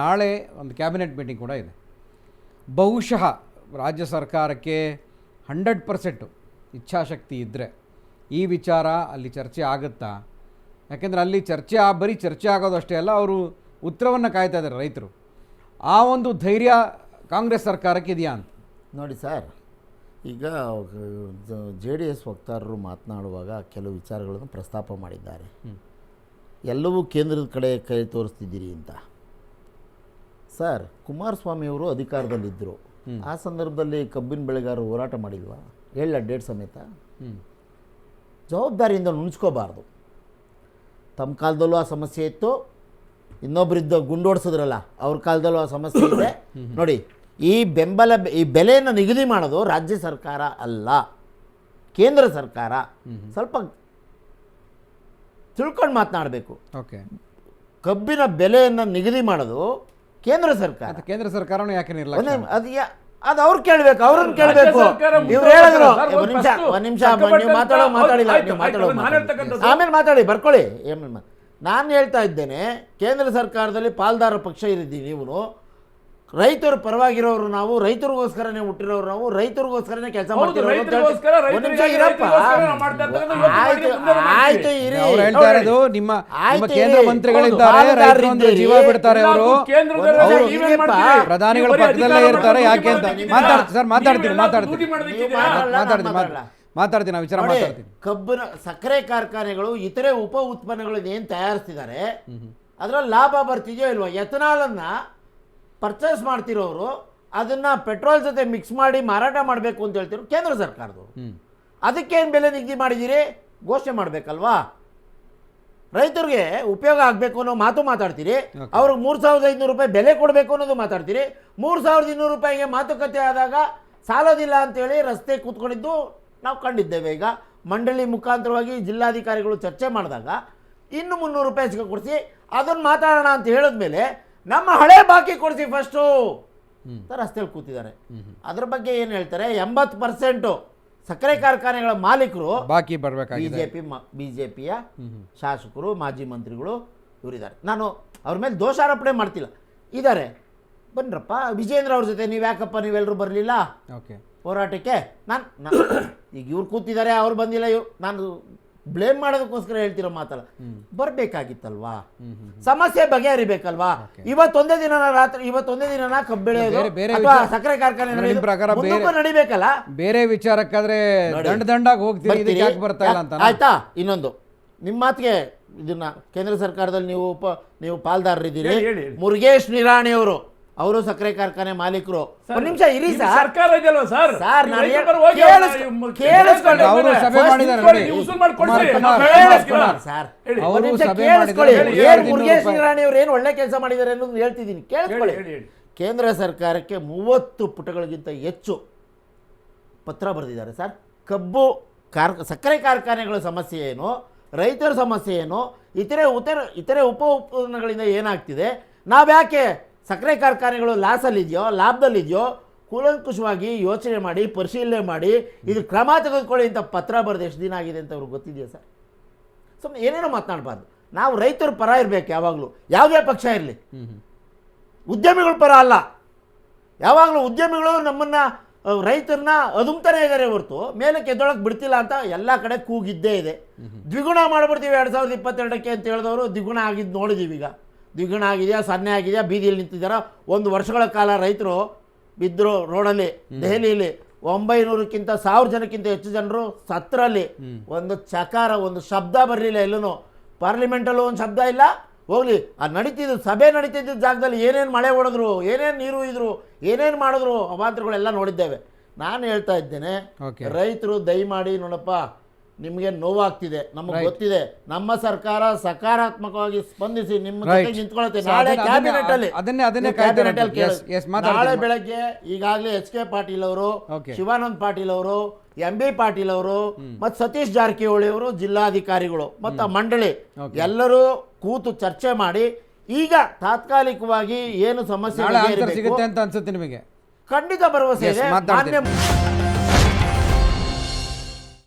ನಾಳೆ ಒಂದು cabinet meeting ಕೂಡ ಇದೆ. ಬಹುಶಃ ರಾಜ್ಯ ಸರ್ಕಾರಕ್ಕೆ 100% ಇಚ್ಛಾಶಕ್ತಿ ಇದ್ದರೆ ಈ ವಿಚಾರ ಅಲ್ಲಿ ಚರ್ಚೆ ಆಗುತ್ತಾ? ಯಾಕೆಂದರೆ ಅಲ್ಲಿ ಬರೀ ಚರ್ಚೆ ಆಗೋದು ಅಷ್ಟೇ ಅಲ್ಲ, ಅವರು ಉತ್ತರವನ್ನು ಕಾಯ್ತಾ ಇದ್ದಾರೆ ರೈತರು. ಆ ಒಂದು ಧೈರ್ಯ ಕಾಂಗ್ರೆಸ್ ಸರ್ಕಾರಕ್ಕೆ ಇದೆಯಾ ಅಂತ ನೋಡಿ ಸರ್. ಈಗ JDS ವಕ್ತಾರರು ಮಾತನಾಡುವಾಗ ಕೆಲವು ವಿಚಾರಗಳನ್ನು ಪ್ರಸ್ತಾಪ ಮಾಡಿದ್ದಾರೆ. ಎಲ್ಲವೂ ಕೇಂದ್ರದ ಕಡೆ ಕೈ ತೋರಿಸ್ತಿದ್ದೀರಿ ಅಂತ. ಸರ್, ಕುಮಾರಸ್ವಾಮಿಯವರು ಅಧಿಕಾರದಲ್ಲಿದ್ದರು. ಆ ಸಂದರ್ಭದಲ್ಲಿ ಕಬ್ಬಿನ ಬೆಳೆಗಾರರು ಹೋರಾಟ ಮಾಡಿಲ್ವಾ? ಹೇಳ ಡೇಟ್ ಸಮೇತ. ಜವಾಬ್ದಾರಿಯಿಂದ ನುಣ್ಸ್ಕೋಬಾರ್ದು. ತಮ್ಮ ಕಾಲದಲ್ಲೂ ಆ ಸಮಸ್ಯೆ ಇತ್ತು, ಇನ್ನೊಬ್ಬರಿದ್ದ ಗುಂಡೋಡಿಸಿದ್ರಲ್ಲ ಅವ್ರ ಕಾಲದಲ್ಲೂ ಆ ಸಮಸ್ಯೆ ಇದೆ. ನೋಡಿ, ಈ ಬೆಲೆಯನ್ನು ನಿಗದಿ ಮಾಡೋದು ರಾಜ್ಯ ಸರ್ಕಾರ ಅಲ್ಲ, ಕೇಂದ್ರ ಸರ್ಕಾರ. ಸ್ವಲ್ಪ ತಿಳ್ಕೊಂಡು ಮಾತನಾಡಬೇಕು. ಓಕೆ, ಕಬ್ಬಿನ ಬೆಲೆಯನ್ನು ನಿಗದಿ ಮಾಡೋದು ಕೇಂದ್ರ ಸರ್ಕಾರ. ಕೇಂದ್ರ ಸರ್ಕಾರನೂ ಯಾಕೆ ನಿರ್ಲಕ್ಷ್ಯ? ಅದು ಅವ್ರು ಕೇಳಬೇಕು, ಅವ್ರನ್ನ ಕೇಳಬೇಕು. ಇವ್ರು ಹೇಳಿದ್ರು ಒಂದು ನಿಮಿಷ ನೀವು ಮಾತಾಡಿಲ್ಲ, ಆಮೇಲೆ ಮಾತಾಡಿ ಬರ್ಕೊಳ್ಳಿ. ನಾನು ಹೇಳ್ತಾ ಇದ್ದೇನೆ, ಕೇಂದ್ರ ಸರ್ಕಾರದಲ್ಲಿ ಪಾಲ್ದಾರ ಪಕ್ಷ ಇರಿದ್ದೀವಿ. ನೀವು ರೈತರ ಪರವಾಗಿರೋರು, ನಾವು ರೈತರಿಗೋಸ್ಕರನೇ ಹುಟ್ಟಿರೋರು, ನಾವು ರೈತರಿಗೋಸ್ಕರನೇ ಕೆಲಸ ಮಾಡ್ತಿರೋರು. ಒಂದು ನಿಮಿಷ ಇರಪ್ಪ, ಆಯ್ತು ಇರಿ. ನಿಮ್ಮ ಕೇಂದ್ರ ಮಂತ್ರಿಗಳಿದ್ದಾರೆ, ರೈತರು ಜೀವ ಬಿಡ್ತಾರೆ, ಅವರು ಪ್ರಧಾನಿಗಳ ಪಕ್ಕದಲ್ಲೇ ಇರ್ತಾರೆ. ಯಾಕೆ ಅಂತ ಮಾತಾಡ್ತೀನಿ ವಿಚಾರ ಮಾತಾಡ್ತೀನಿ. ಕಬ್ಬಿನ ಸಕ್ಕರೆ ಕಾರ್ಖಾನೆಗಳು ಇತರೆ ಉಪ ಉತ್ಪನ್ನಗಳನ್ನ ಏನು ತಯಾರಿಸ್ತಿದ್ದಾರೆ ಅದರಲ್ಲಿ ಲಾಭ ಬರ್ತಿದೆಯೋ ಇಲ್ವೋ? ಎಥನಾಲನ್ನ ಪರ್ಚೇಸ್ ಮಾಡ್ತಿರೋರು ಅದನ್ನು ಪೆಟ್ರೋಲ್ ಜೊತೆ ಮಿಕ್ಸ್ ಮಾಡಿ ಮಾರಾಟ ಮಾಡಬೇಕು ಅಂತ ಹೇಳ್ತಿರೋ ಕೇಂದ್ರ ಸರ್ಕಾರದವರು. ಅದಕ್ಕೇನು ಬೆಲೆ ನಿಗದಿ ಮಾಡಿದ್ದೀರಿ? ಘೋಷಣೆ ಮಾಡಬೇಕಲ್ವಾ? ರೈತರಿಗೆ ಉಪಯೋಗ ಆಗಬೇಕು ಅನ್ನೋ ಮಾತು ಮಾತಾಡ್ತೀರಿ, ಅವ್ರಿಗೆ 3,500 ರೂಪಾಯಿ ಬೆಲೆ ಕೊಡಬೇಕು ಅನ್ನೋದು ಮಾತಾಡ್ತೀರಿ. 3,200 ರೂಪಾಯಿಗೆ ಮಾತುಕತೆ ಆದಾಗ ಸಾಲೋದಿಲ್ಲ ಅಂತೇಳಿ ರಸ್ತೆ ಕೂತ್ಕೊಂಡಿದ್ದು ನಾವು ಕಂಡಿದ್ದೇವೆ. ಈಗ ಮಂಡಳಿ ಮುಖಾಂತರವಾಗಿ ಜಿಲ್ಲಾಧಿಕಾರಿಗಳು ಚರ್ಚೆ ಮಾಡಿದಾಗ ಇನ್ನು 300 ರೂಪಾಯಿ ಸಿಗ ಕೊಡಿಸಿ ಅದನ್ನು ಮಾತಾಡೋಣ ಅಂತ ಹೇಳಿದ್ಮೇಲೆ ನಮ್ಮ ಹಳೆ ಬಾಕಿ ಕೊಡಿಸಿ ಫಸ್ಟು ರಸ್ತೆಯಲ್ಲಿ ಕೂತಿದ್ದಾರೆ. ಅದ್ರ ಬಗ್ಗೆ ಏನು ಹೇಳ್ತಾರೆ? 80% ಸಕ್ಕರೆ ಕಾರ್ಖಾನೆಗಳ ಮಾಲೀಕರು ಬಾಕಿ ಬರಬೇಕಾಗಿದೆ. ಬಿಜೆಪಿಯ ಶಾಸಕರು, ಮಾಜಿ ಮಂತ್ರಿಗಳು ಇವರಿದ್ದಾರೆ. ನಾನು ಅವ್ರ ಮೇಲೆ ದೋಷಾರೋಪಣೆ ಮಾಡ್ತಿಲ್ಲ, ಇದ್ದಾರೆ. ಬನ್ರಪ್ಪ, ವಿಜೇಂದ್ರ ಅವ್ರ ಜೊತೆ ನೀವು ಯಾಕಪ್ಪ ನೀವೆಲ್ಲರೂ ಬರಲಿಲ್ಲ ಹೋರಾಟಕ್ಕೆ? ನಾನು ಈಗ ಇವ್ರು ಕೂತಿದ್ದಾರೆ, ಅವ್ರು ಬಂದಿಲ್ಲ, ನಾನು ಬ್ಲೇಮ್ ಮಾಡೋದಕ್ಕೋಸ್ಕರ ಹೇಳ್ತಿರೋ ಮಾತಲ್ಲ. ಬರಬೇಕಾಗಿತ್ತಲ್ವಾ? ಸಮಸ್ಯೆ ಬಗೆಹರಿಬೇಕಲ್ವಾ? ಇವತ್ತೊಂದೇ ದಿನ ಕಬ್ಬು ಬೆಳೆಯೋದು ಅಥವಾ ಸಕ್ಕರೆ ಕಾರ್ಖಾನೆ ನಡಿಬೇಕಲ್ಲ? ಬೇರೆ ವಿಚಾರಕ್ಕಾದ್ರೆ ದಂಡಾಗಿ ಹೋಗ್ತೀರಿ, ಆಯ್ತಾ? ಇನ್ನೊಂದು ನಿಮ್ಮ ಮಾತಿಗೆ ಇದನ್ನ ಕೇಂದ್ರ ಸರ್ಕಾರದಲ್ಲಿ ನೀವು ಪಾಲ್ದಾರರಿದ್ದೀರಿ. ಮುರುಗೇಶ್ ನಿರಾಣಿ ಅವರು ಸಕ್ಕರೆ ಕಾರ್ಖಾನೆ ಮಾಲೀಕರು. ಒಂದು ನಿಮಿಷ ಇರಿ ಸರ್. ಸರ್ಕಾರ ಇದೆಯಲ್ಲ ಸರ್, ಮುರುಗೇಶ್ ನಿರಾಣಿ ಅವರು ಏನು ಒಳ್ಳೆ ಕೆಲಸ ಮಾಡಿದ್ದಾರೆ ಅನ್ನೋದು ಹೇಳ್ತಿದ್ದೀನಿ, ಕೇಳಿಸ್ಕೊಳ್ಳಿ. ಕೇಂದ್ರ ಸರ್ಕಾರಕ್ಕೆ 30 ಪುಟಗಳಿಗಿಂತ ಹೆಚ್ಚು ಪತ್ರ ಬರೆದಿದ್ದಾರೆ ಸರ್. ಸಕ್ಕರೆ ಕಾರ್ಖಾನೆಗಳ ಸಮಸ್ಯೆ ಏನು, ರೈತರ ಸಮಸ್ಯೆ ಏನು, ಇತರೆ ಉಪ ಉತ್ಪನ್ನಗಳಿಂದ ಏನಾಗ್ತಿದೆ, ನಾವ್ಯಾಕೆ ಸಕ್ಕರೆ ಕಾರ್ಖಾನೆಗಳು ಲಾಸಲ್ಲಿದೆಯೋ ಲಾಭದಲ್ಲಿದೆಯೋ ಕೂಲಂಕುಷವಾಗಿ ಯೋಚನೆ ಮಾಡಿ ಪರಿಶೀಲನೆ ಮಾಡಿ ಇದು ಕ್ರಮ ತೆಗೆದುಕೊಳ್ಳಿ ಅಂತ ಪತ್ರ ಬರೆದು ಎಷ್ಟು ದಿನ ಆಗಿದೆ ಅಂತ ಅವ್ರಿಗೆ ಗೊತ್ತಿದೆಯಾ ಸರ್? ಸುಮ್ಮನೆ ಏನೇನೋ ಮಾತನಾಡಬಾರ್ದು. ನಾವು ರೈತರ ಪರ ಇರಬೇಕು ಯಾವಾಗಲೂ, ಯಾವುದೇ ಪಕ್ಷ ಇರಲಿ. ಉದ್ಯಮಿಗಳ ಪರ ಅಲ್ಲ. ಯಾವಾಗಲೂ ಉದ್ಯಮಿಗಳು ನಮ್ಮನ್ನು ರೈತರನ್ನ ಅದುಮ್ತಾನೆ ಇದ್ದಾರೆ ಹೊರತು ಮೇಲಕ್ಕೆ ಎದ್ದೊಳಕ್ಕೆ ಬಿಡ್ತಿಲ್ಲ ಅಂತ ಎಲ್ಲ ಕಡೆ ಕೂಗಿದ್ದೇ ಇದೆ. ದ್ವಿಗುಣ ಮಾಡಿಬಿಡ್ತೀವಿ 2022ಕ್ಕೆ ಅಂತ ಹೇಳಿದವರು ದ್ವಿಗುಣ ಆಗಿದ್ದು ನೋಡಿದ್ದೀವಿ. ಈಗ ದ್ವಿಗುಣ ಆಗಿದೆಯಾ, 0 ಆಗಿದೆಯಾ, ಬೀದಿಯಲ್ಲಿ ನಿಂತಿದ್ದಾರೆ. 1 ವರ್ಷಗಳ ಕಾಲ ರೈತರು ಬಿದ್ದರು ರೋಡಲ್ಲಿ. ದೆಹಲಿಯಲ್ಲಿ 900ಕ್ಕಿಂತ 1000 ಜನಕ್ಕಿಂತ ಹೆಚ್ಚು ಜನರು ಸತ್ತರಲ್ಲಿ. ಒಂದು ಚಕಾರ, ಒಂದು ಶಬ್ದ ಬರಲಿಲ್ಲ ಎಲ್ಲೂ. ಪಾರ್ಲಿಮೆಂಟಲ್ಲೂ ಒಂದು ಶಬ್ದ ಇಲ್ಲ. ಹೋಗ್ಲಿ, ಸಭೆ ನಡೀತಿದ್ದ ಜಾಗದಲ್ಲಿ ಏನೇನು ಮಳೆ ಹೊಡೆದ್ರು, ಏನೇನು ನೀರು ಇದ್ರು, ಏನೇನು ಮಾಡಿದ್ರು, ಅವಾಂತರಗಳೆಲ್ಲ ನೋಡಿದ್ದೇವೆ. ನಾನು ಹೇಳ್ತಾ ಇದ್ದೇನೆ, ರೈತರು ದಯಮಾಡಿ ನೋಡಪ್ಪ, ನಿಮಗೆ ನೋವಾಗ್ತಿದೆ, ನಮಗೆ ಗೊತ್ತಿದೆ. ನಮ್ಮ ಸರ್ಕಾರ ಸಕಾರಾತ್ಮಕವಾಗಿ ಸ್ಪಂದಿಸಿ ನಿಮ್ಮ ಜೊತೆ ನಿಂತ್ಕೊಳ್ಳುತ್ತೆ. ನಾಳೆ ಕ್ಯಾಬಿನೆಟ್ ಅಲ್ಲಿ ನಾಳೆ ಬೆಳಗ್ಗೆ ಈಗಾಗಲೇ HK ಪಾಟೀಲ್ ಅವರು, ಶಿವಾನಂದ ಪಾಟೀಲ್ ಅವರು, MB ಪಾಟೀಲ್ ಅವರು ಮತ್ತು ಸತೀಶ್ ಜಾರಕಿಹೊಳಿ ಅವರು, ಜಿಲ್ಲಾಧಿಕಾರಿಗಳು ಮತ್ತು ಮಂಡಳಿ ಎಲ್ಲರೂ ಕೂತು ಚರ್ಚೆ ಮಾಡಿ ಈಗ ತಾತ್ಕಾಲಿಕವಾಗಿ ಏನು ಸಮಸ್ಯೆ ಸಿಗುತ್ತೆ ಅಂತ ಅನ್ಸುತ್ತೆ ನಿಮಗೆ? ಖಂಡಿತ ಭರವಸೆ ಇದೆ.